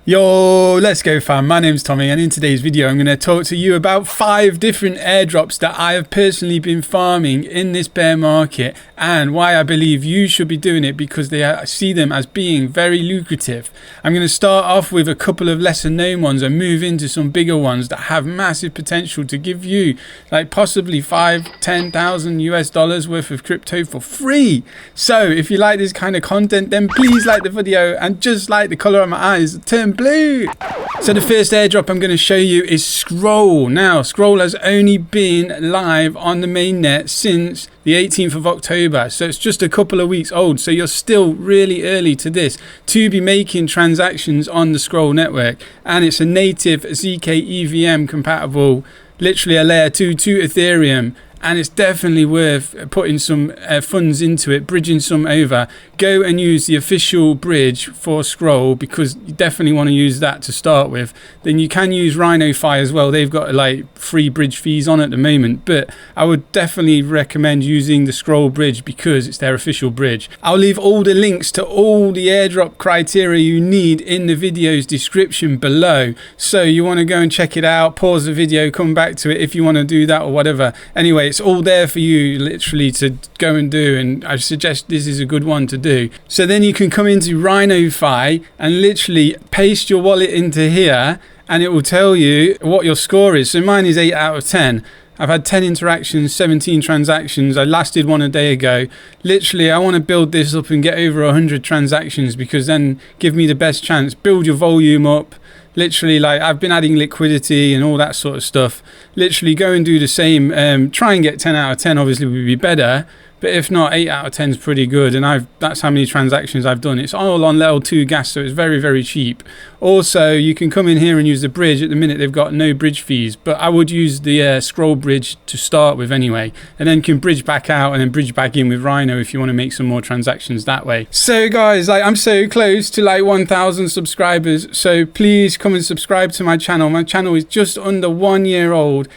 Yo, let's go fam, my name's Tommy and in today's video I'm going to talk to you about 5 different airdrops that I have personally been farming in this bear market and why I believe you should be doing it because I see them as being very lucrative. I'm going to start off with a couple of lesser known ones and move into some bigger ones that have massive potential to give you like possibly $5,000-10,000 worth of crypto for free. So if you like this kind of content then please like the video and just like the color of my eyes turn blue. So the first airdrop I'm going to show you is Scroll. Now Scroll has only been live on the mainnet since the 18th of October, so it's just a couple of weeks old, so you're still really early to this to be making transactions on the Scroll network, and it's a native zkEVM compatible, literally a layer 2 to Ethereum, and it's definitely worth putting some funds into it, bridging some over. Go and use the official bridge for Scroll because you definitely want to use that to start with. Then you can use RhinoFi as well. They've got like free bridge fees on at the moment, but I would definitely recommend using the Scroll bridge because it's their official bridge. I'll leave all the links to all the airdrop criteria you need in the video's description below. So you want to go and check it out, pause the video, come back to it if you want to do that or whatever. Anyway, it's all there for you literally to go and do, and I suggest this is a good one to do. So then you can come into RhinoFi and literally paste your wallet into here and it will tell you what your score is. So mine is 8 out of 10. I've had 10 interactions, 17 transactions. I lasted one a day ago. Literally, I want to build this up and get over 100 transactions because then give me the best chance. Build your volume up. Literally, like I've been adding liquidity and all that sort of stuff. Literally go and do the same. Try and get 10 out of 10 obviously would be better. But if not, 8 out of 10 is pretty good, and that's how many transactions I've done. It's all on level 2 gas, so it's very, very cheap. Also, you can come in here and use the bridge. At the minute, they've got no bridge fees, but I would use the Scroll bridge to start with anyway, and then you can bridge back out and then bridge back in with Rhino if you want to make some more transactions that way. So guys, like I'm so close to like 1,000 subscribers, so please come and subscribe to my channel. My channel is just under 1 year old.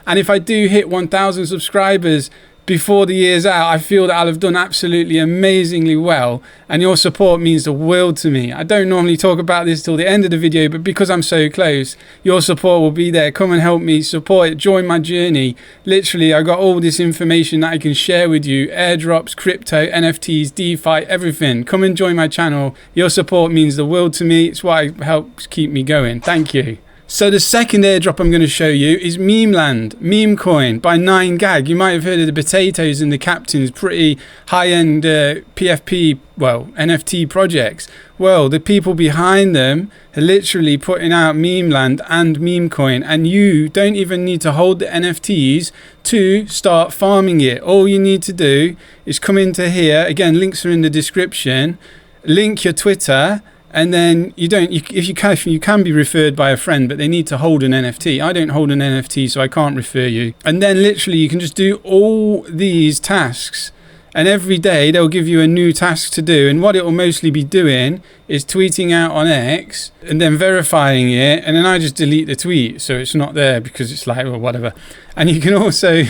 And if I do hit 1,000 subscribers before the year's out, I feel that I'll have done absolutely amazingly well. And your support means the world to me. I don't normally talk about this till the end of the video, but because I'm so close, your support will be there. Come and help me support it. Join my journey. Literally, I got all this information that I can share with you. Airdrops, crypto, NFTs, DeFi, everything. Come and join my channel. Your support means the world to me. It's what helps keep me going. Thank you. So the second airdrop I'm going to show you is Memeland, meme coin by 9gag. You might have heard of the potatoes and the captains, pretty high-end PFP, well, NFT projects. Well, the people behind them are literally putting out Memeland and meme coin, and you don't even need to hold the NFTs to start farming it. All you need to do is come into here. Again, links are in the description. Link your Twitter. And then if you can be referred by a friend, but they need to hold an NFT. I don't hold an NFT, so I can't refer you. And then literally you can just do all these tasks, and every day they'll give you a new task to do. And what it will mostly be doing is tweeting out on X and then verifying it. And then I just delete the tweet, so it's not there because it's like, well, whatever. And you can also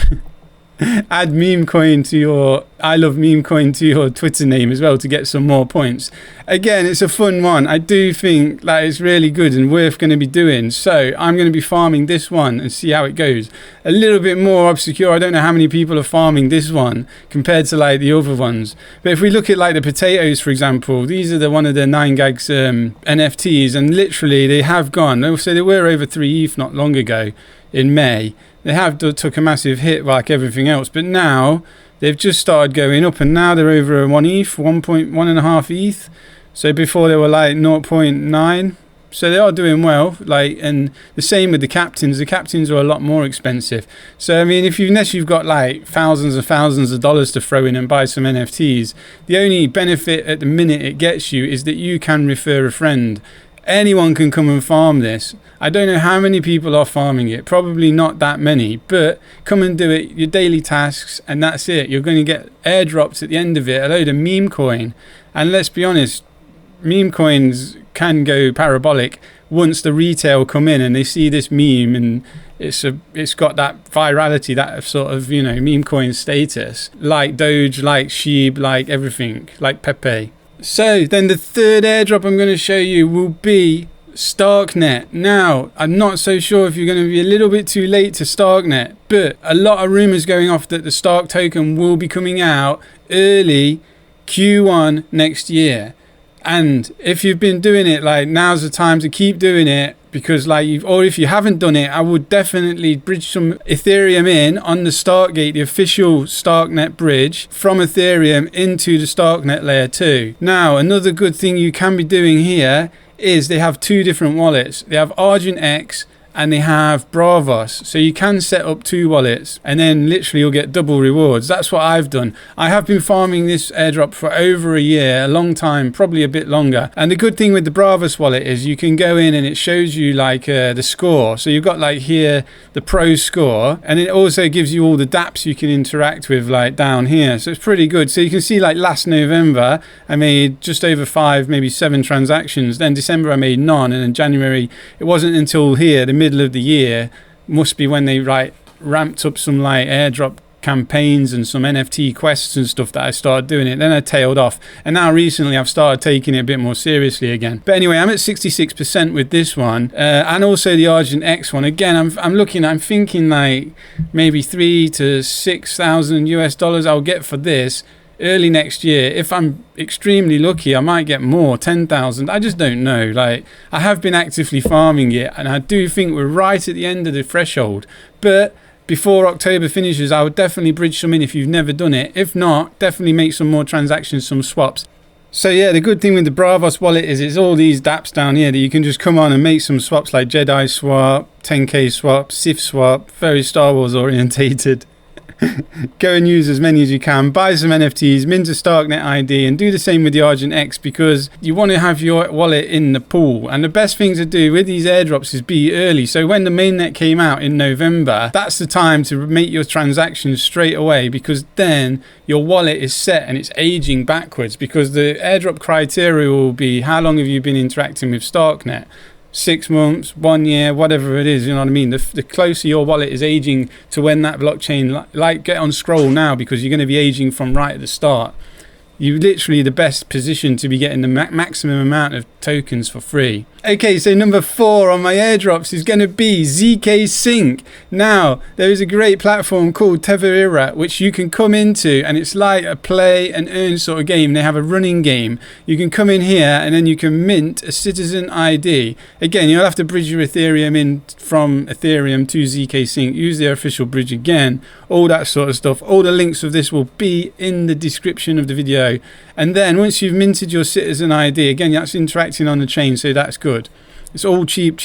add meme coin to your I love meme coin to your Twitter name as well to get some more points. Again, it's a fun one. I do think that it's really good and worth going to be doing. So I'm going to be farming this one and see how it goes. A little bit more obscure. I don't know how many people are farming this one compared to like the other ones. But if we look at like the potatoes, for example, these are one of the 9gag's NFTs, and literally they have gone. So they were over 3 ETH not long ago in May. They have took a massive hit like everything else, but now they've just started going up, and now they're over 1 ETH, 1.5 ETH. So before they were like 0.9. So they are doing well. Like, and the same with the captains. The captains are a lot more expensive. So I mean, unless you've got like thousands and thousands of dollars to throw in and buy some NFTs, the only benefit at the minute it gets you is that you can refer a friend. Anyone can come and farm this. I don't know how many people are farming it, probably not that many, but come and do it, your daily tasks, and that's it. You're going to get airdrops at the end of it, a load of meme coin. And let's be honest, meme coins can go parabolic once the retail come in and they see this meme and it's got that virality, that sort of, you know, meme coin status, like Doge, like Sheeb, like everything, like Pepe. So then the third airdrop I'm going to show you will be StarkNet. Now, I'm not so sure if you're going to be a little bit too late to StarkNet, but a lot of rumors going off that the Stark token will be coming out early Q1 next year. And if you've been doing it, like, now's the time to keep doing it, because like or if you haven't done it, I would definitely bridge some Ethereum in on the Starkgate, the official StarkNet bridge from Ethereum into the StarkNet layer 2. Now, another good thing you can be doing here is they have two different wallets. They have Argent X and they have Bravos. So you can set up two wallets and then literally you'll get double rewards. That's what I've done. I have been farming this airdrop for over a year, a long time, probably a bit longer. And the good thing with the Bravos wallet is you can go in and it shows you like the score. So you've got like here the pro score, and it also gives you all the dApps you can interact with like down here. So it's pretty good. So you can see like last November I made just over 5, maybe 7 transactions. Then December I made none, and in January it wasn't until here, the middle of the year, must be when they ramped up some like airdrop campaigns and some NFT quests and stuff, that I started doing it. Then I tailed off, and now recently I've started taking it a bit more seriously again. But anyway, I'm at 66% with this one, and also the Argent X one. Again, I'm thinking like maybe 3,000 to 6,000 US dollars I'll get for this early next year. If I'm extremely lucky, I might get more, 10,000. I just don't know. Like, I have been actively farming it, and I do think we're right at the end of the threshold. But before October finishes, I would definitely bridge some in if you've never done it. If not, definitely make some more transactions, some swaps. So yeah, the good thing with the Bravos wallet is it's all these dApps down here that you can just come on and make some swaps, like Jedi swap, 10k swap, Sith swap, very Star Wars orientated. Go and use as many as you can, buy some NFTs, mint a StarkNet ID, and do the same with the Argent X, because you want to have your wallet in the pool. And the best thing to do with these airdrops is be early. So when the mainnet came out in November, that's the time to make your transactions straight away, because then your wallet is set and it's aging backwards, because the airdrop criteria will be how long have you been interacting with StarkNet. 6 months, 1 year, whatever it is, you know what I mean? The closer your wallet is aging to when that blockchain, like get on Scroll now, because you're going to be aging from right at the start. You're literally the best position to be getting the maximum amount of tokens for free. Okay, so number 4 on my airdrops is going to be zkSync. Now, there is a great platform called Tevaera, which you can come into, and it's like a play and earn sort of game. They have a running game. You can come in here and then you can mint a citizen ID. Again, you'll have to bridge your Ethereum in from Ethereum to zkSync. Use their official bridge again, all that sort of stuff. All the links of this will be in the description of the video. And then once you've minted your citizen ID, again, that's interacting on the chain, so that's good. It's all cheap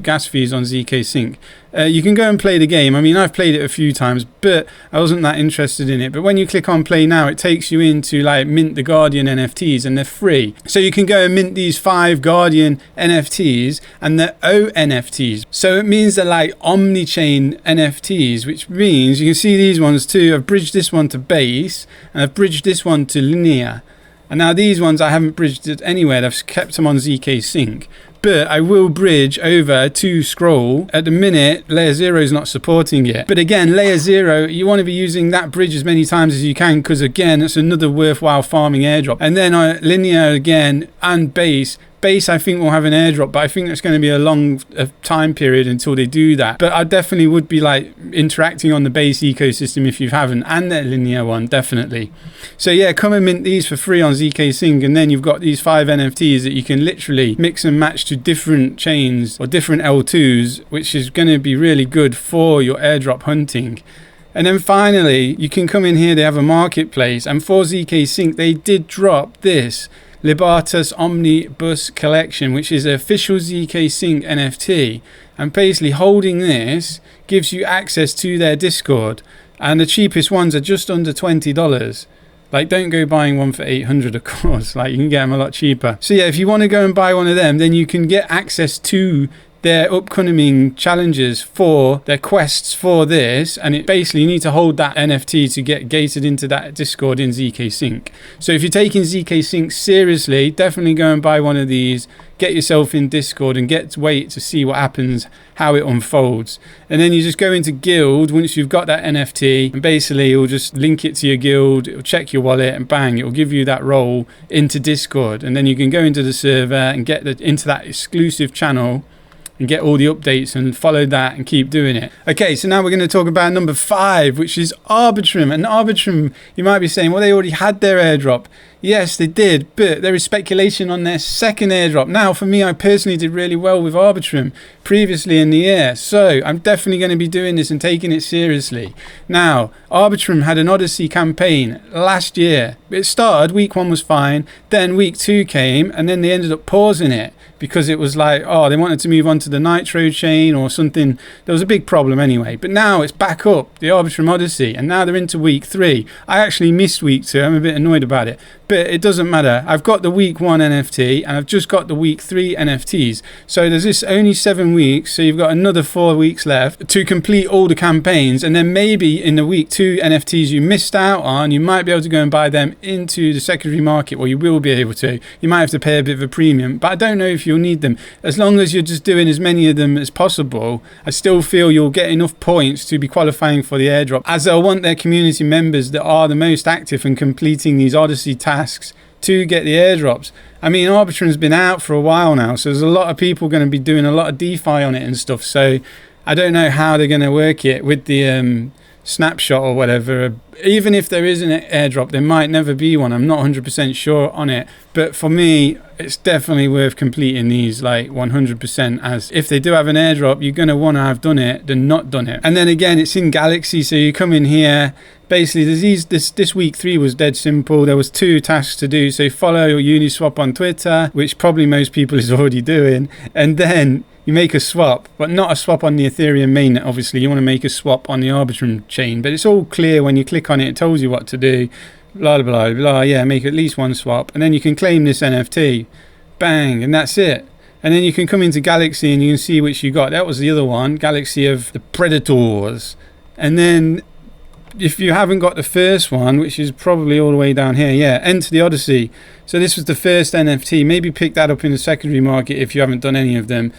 gas fees on zkSync. You can go and play the game. I mean, I've played it a few times, but I wasn't that interested in it. But when you click on play now, it takes you into like mint the Guardian NFTs, and they're free. So you can go and mint these 5 Guardian NFTs, and they're ONFTs. So it means they're like omni-chain NFTs, which means you can see these ones too. I've bridged this one to base, and I've bridged this one to linear. And now these ones I haven't bridged it anywhere. I've kept them on zkSync. But I will bridge over to Scroll. At the minute, layer 0 is not supporting it. But again, layer 0, you want to be using that bridge as many times as you can, because again, it's another worthwhile farming airdrop. And then linear again, and base. Base, I think, will have an airdrop, but I think that's going to be a long time period until they do that. But I definitely would be like interacting on the base ecosystem if you haven't, and the linear one, definitely. So yeah, come and mint these for free on zkSync, and then you've got these 5 NFTs that you can literally mix and match to different chains or different L2s, which is going to be really good for your airdrop hunting. And then finally, you can come in here, they have a marketplace, and for zkSync, they did drop this Libertas Omnibus Collection, which is an official zkSync NFT, and basically holding this gives you access to their Discord, and the cheapest ones are just under $20. Like, don't go buying one for 800, of course. Like, you can get them a lot cheaper. So yeah, if you want to go and buy one of them, then you can get access to their upcoming challenges for their quests for this, and it basically, you need to hold that NFT to get gated into that Discord in zkSync. So if you're taking zkSync seriously, definitely go and buy one of these, get yourself in Discord and wait to see what happens, how it unfolds. And then you just go into guild once you've got that NFT, and basically it'll just link it to your guild, it'll check your wallet, and bang, it'll give you that role into Discord. And then you can go into the server and get into that exclusive channel and get all the updates and follow that and keep doing it. Okay, so now we're going to talk about number 5, which is Arbitrum. And Arbitrum, you might be saying, well, they already had their airdrop. Yes, they did, but there is speculation on their second airdrop. Now, for me, I personally did really well with Arbitrum previously in the year, so I'm definitely going to be doing this and taking it seriously. Now, Arbitrum had an Odyssey campaign last year. It started, week 1 was fine, then week 2 came, and then they ended up pausing it because it was like, oh, they wanted to move on to the Nitro chain or something. There was a big problem anyway, but now it's back up, the Arbitrum Odyssey, and now they're into week 3. I actually missed week 2, I'm a bit annoyed about it. But it doesn't matter. I've got the week 1 NFT and I've just got the week 3 NFTs. So there's this only 7 weeks. So you've got another 4 weeks left to complete all the campaigns. And then maybe in the week 2 NFTs you missed out on, you might be able to go and buy them into the secondary market. Well, you will be able to. You might have to pay a bit of a premium, but I don't know if you'll need them. As long as you're just doing as many of them as possible, I still feel you'll get enough points to be qualifying for the airdrop, as they'll want their community members that are the most active in completing these Odyssey tasks to get the airdrops. I mean, Arbitrum's been out for a while now, so there's a lot of people going to be doing a lot of DeFi on it and stuff. So I don't know how they're going to work it with the snapshot or whatever. Even if there is an airdrop, there might never be one. I'm not 100% sure on it. But for me, it's definitely worth completing these, like 100%, as if they do have an airdrop, you're going to want to have done it than not done it. And then again, it's in Galaxy, so you come in here. Basically, there's this week 3 was dead simple. There was 2 tasks to do. So follow Uniswap on Twitter, which probably most people is already doing. And then you make a swap, but not a swap on the Ethereum mainnet, obviously. You want to make a swap on the Arbitrum chain. But it's all clear when you click on it. It tells you what to do. Blah, blah, blah. Yeah, make at least 1 swap. And then you can claim this NFT. Bang, and that's it. And then you can come into Galaxy and you can see which you got. That was the other one, Galaxy of the Predators. And then if you haven't got the first one, which is probably all the way down here, yeah, enter the Odyssey. So this was the first NFT. Maybe pick that up in the secondary market if you haven't done any of them,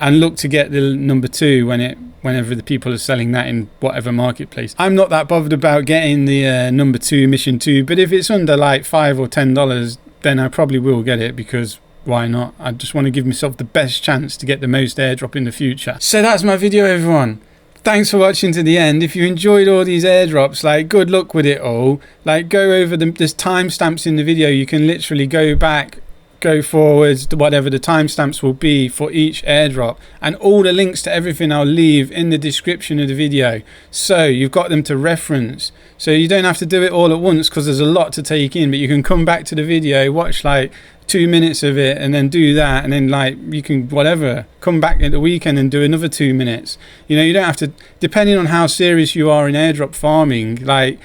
and look to get the number 2 whenever the people are selling that in whatever marketplace. I'm not that bothered about getting the number 2, mission 2, but if it's under like $5 or $10, then I probably will get it, because why not? I just want to give myself the best chance to get the most airdrop in the future. So that's my video, everyone. Thanks for watching to the end. If you enjoyed all these airdrops, like, good luck with it all. Like, go over them. There's timestamps in the video. You can literally go back, go forwards, whatever the timestamps will be for each airdrop, and all the links to everything I'll leave in the description of the video, so you've got them to reference. So you don't have to do it all at once, because there's a lot to take in, but you can come back to the video, watch like 2 minutes of it, and then do that, and then like you can whatever come back at the weekend and do another 2 minutes. You know, you don't have to, depending on how serious you are in airdrop farming, like,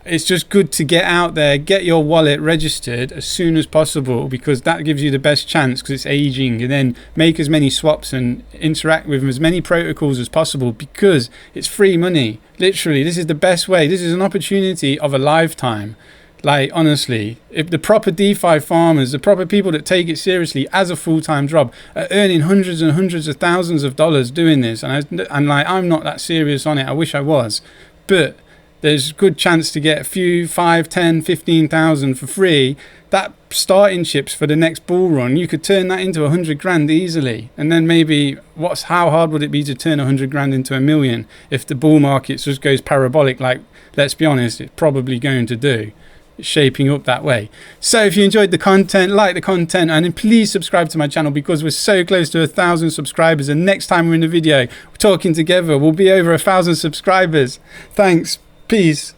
it's just good to get out there, get your wallet registered as soon as possible, because that gives you the best chance, because it's aging, and then make as many swaps and interact with as many protocols as possible, because it's free money. Literally, this is the best way. This is an opportunity of a lifetime. Like, honestly, if the proper DeFi farmers, the proper people that take it seriously as a full-time job, are earning hundreds and hundreds of thousands of dollars doing this, and like, I'm not that serious on it. I wish I was, but there's a good chance to get a few 5, 10, 15,000 for free. That starting chips for the next bull run, you could turn that into 100 grand easily. And then maybe how hard would it be to turn 100 grand into $1 million if the bull market just goes parabolic, like, let's be honest, it's probably going to do. It's shaping up that way. So if you enjoyed the content, like the content, and then please subscribe to my channel, because we're so close to 1,000 subscribers, and next time we're in the video, we're talking together, we'll be over 1,000 subscribers. Thanks. Peace.